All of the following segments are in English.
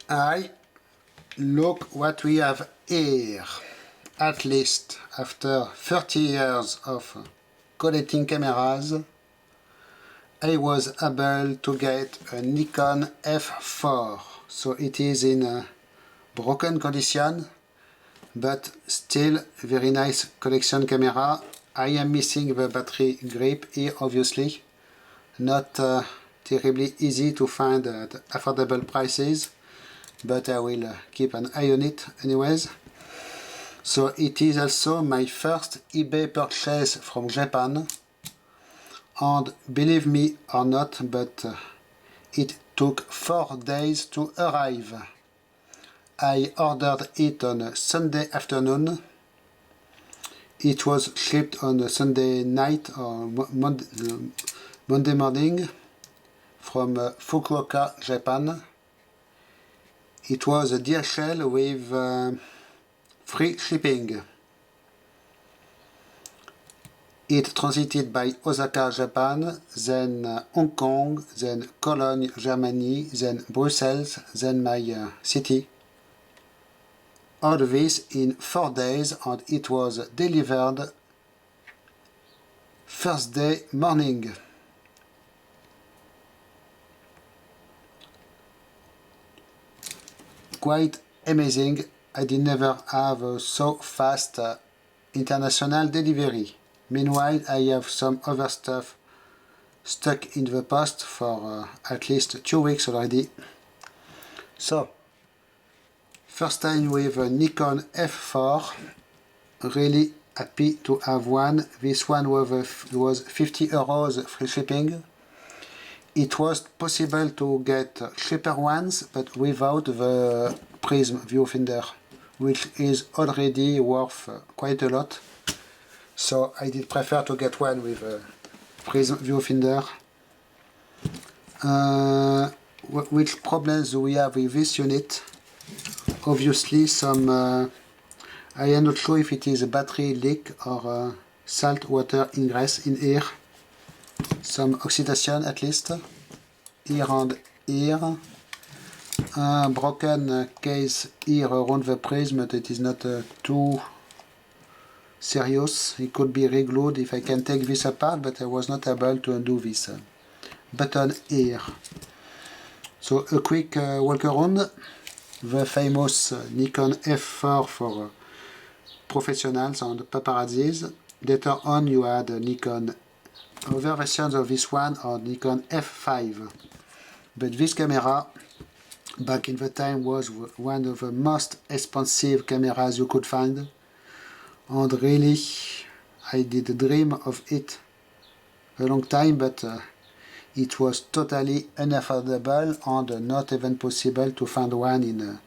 Hi, look what we have here. At least after 30 years of collecting cameras, I was able to get a Nikon F4. So it is in a broken condition, but still very nice collection camera. I am missing the battery grip here, obviously. Not terribly easy to find at affordable prices, but I will keep an eye on it anyways. So it is also my first eBay purchase from Japan, and believe me or not, but it took 4 days to arrive. I ordered it on a Sunday afternoon. It was shipped on a Sunday night or Monday morning from Fukuoka, Japan. It was a DHL with free shipping. It transited by Osaka, Japan, then Hong Kong, then Cologne, Germany, then Brussels, then my city. All this in 4 days, and it was delivered Thursday morning. Quite amazing. I did never have a so fast international delivery. Meanwhile, I have some other stuff stuck in the post for at least 2 weeks already. So, first time with a Nikon F4. Really happy to have one. This one was 50 euros free shipping. It was possible to get cheaper ones, but without the prism viewfinder, which is already worth quite a lot. So I did prefer to get one with a prism viewfinder. Which problems do we have with this unit? Obviously some, I am not sure if it is a battery leak or salt water ingress in here. Some oxidation at least, here and here. Broken case here around the prism, but it is not too serious. It could be re-glued if I can take this apart, but I was not able to undo this button here. So a quick walk around. The famous Nikon F4 for professionals and paparazzis. Later on you had Nikon, other versions of this one or Nikon F5. But this camera, back in the time, was one of the most expensive cameras you could find. And really, I did dream of it a long time, but it was totally unaffordable and not even possible to find one in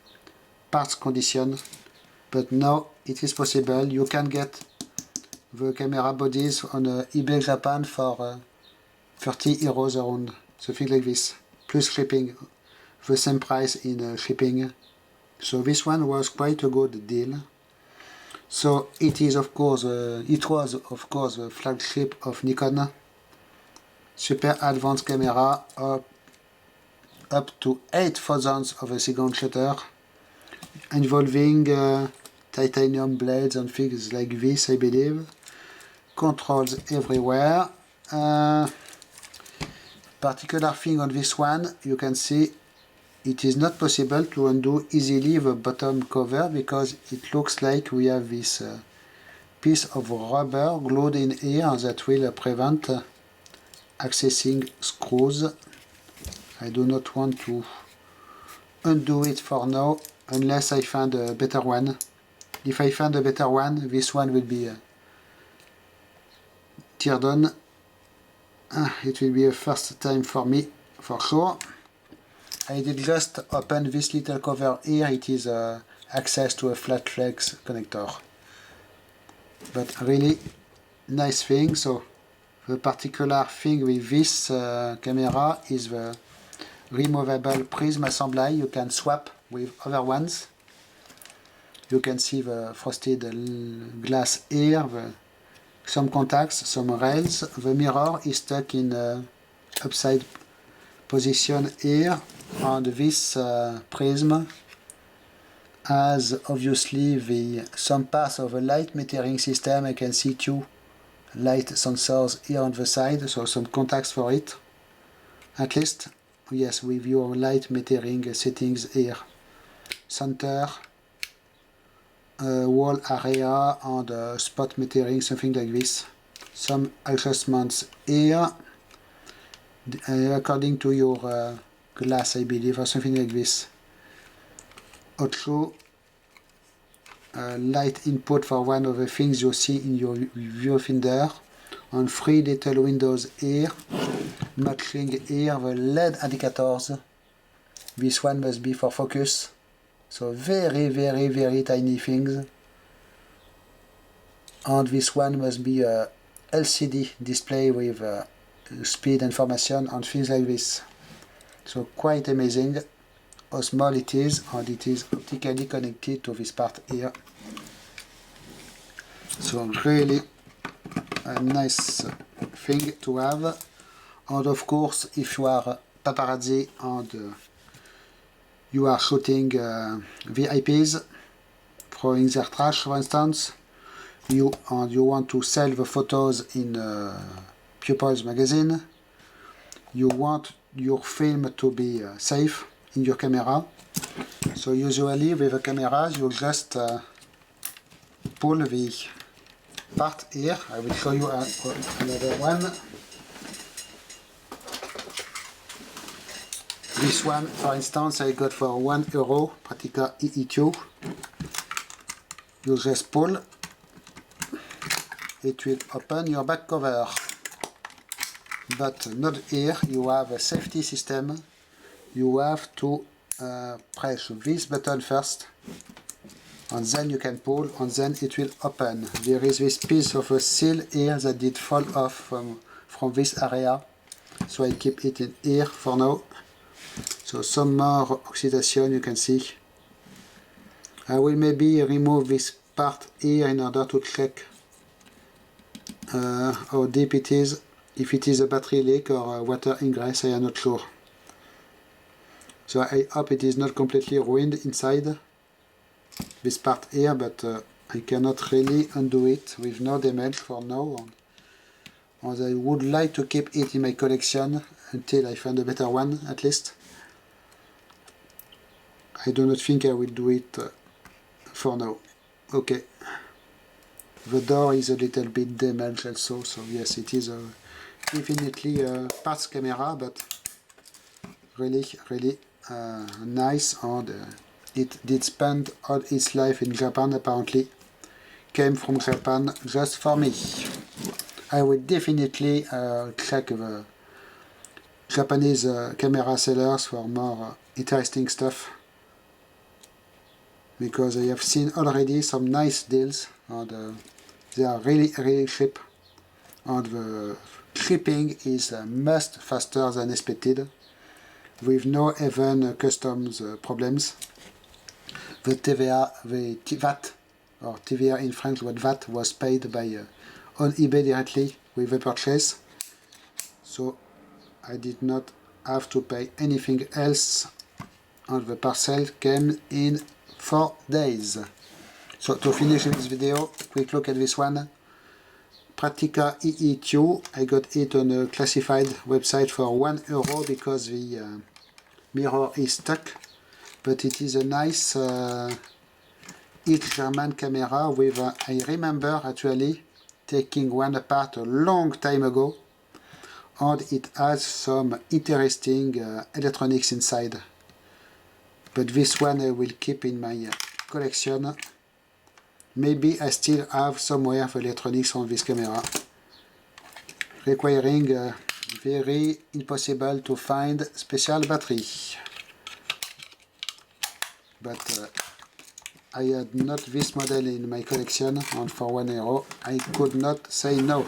parts condition. But now it is possible. You can get the camera bodies on eBay Japan for 30 euros around, something like this, plus shipping, the same price in shipping. So this one was quite a good deal. So it is of course, it was of course the flagship of Nikon. Super advanced camera, up to 8 photons of a second shutter, involving titanium blades and things like this, I believe. Controls everywhere. Particular thing on this one, you can see it is not possible to undo easily the bottom cover because it looks like we have this piece of rubber glued in here that will prevent accessing screws. I do not want to undo it for now unless I find a better one. If I find a better one, this one will be teared on. It will be a first time for me, for sure. I did just open this little cover here. It is access to a flat flex connector. But really nice thing. So the particular thing with this camera is the removable prism assembly. You can swap with other ones. You can see the frosted glass here, some contacts, some rails. The mirror is stuck in upside position here. on this prism has obviously some parts of a light metering system. I can see two light sensors here on the side, so some contacts for it. At least, yes, with your light metering settings here. Center, wall area, and spot metering, something like this. Some adjustments here, according to your glass, I believe, or something like this. Also, light input for one of the things you see in your viewfinder, on 3 little windows here, matching here the LED indicators. This one must be for focus, so very tiny things. And this one must be a LCD display with speed information and things like this. So quite amazing how small it is, and it is optically connected to this part here. So really a nice thing to have. And of course, if you are paparazzi and you are shooting VIPs, throwing their trash, for instance, you want to sell the photos in Pupils magazine, you want your film to be safe in your camera. So usually with the cameras you just pull the part here. I will show you another one. This one, for instance, I got for €1, Praktica EE2. You just pull, it will open your back cover. But not here, you have a safety system. You have to press this button first, and then you can pull, and then it will open. There is this piece of a seal here that did fall off from this area, so I keep it in here for now. So some more oxidation you can see. I will maybe remove this part here in order to check how deep it is, if it is a battery leak or a water ingress, I am not sure. So I hope it is not completely ruined inside this part here, but I cannot really undo it with no damage for now. And I would like to keep it in my collection until I find a better one, at least. I do not think I will do it for now. Okay. The door is a little bit damaged also, so yes, it is definitely a parts camera, but really nice, and it did spend all its life in Japan apparently. Came from Japan just for me. I will definitely check the Japanese camera sellers for more interesting stuff, because I have seen already some nice deals, and they are really cheap, and the shipping is much faster than expected, with no even customs problems. The VAT, or TVA in French, but VAT was paid by on eBay directly with the purchase, so I did not have to pay anything else, and the parcel came in 4 days. So to finish this video, quick look at this one. Praktica EE2, I got it on a classified website for €1 because the mirror is stuck, but it is a nice East German camera with, I remember actually taking one apart a long time ago, and it has some interesting electronics inside. But this one I will keep in my collection. Maybe I still have somewhere the electronics on this camera, requiring very impossible to find special battery. But I had not this model in my collection, and for €1 I could not say no.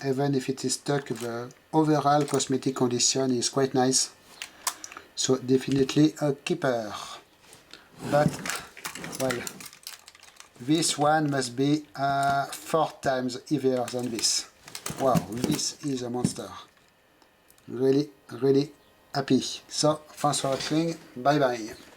Even if it is stuck, the overall cosmetic condition is quite nice. So definitely a keeper. But, well, this one must be 4 times heavier than this. Wow, this is a monster. Really happy. So thanks for watching, bye bye.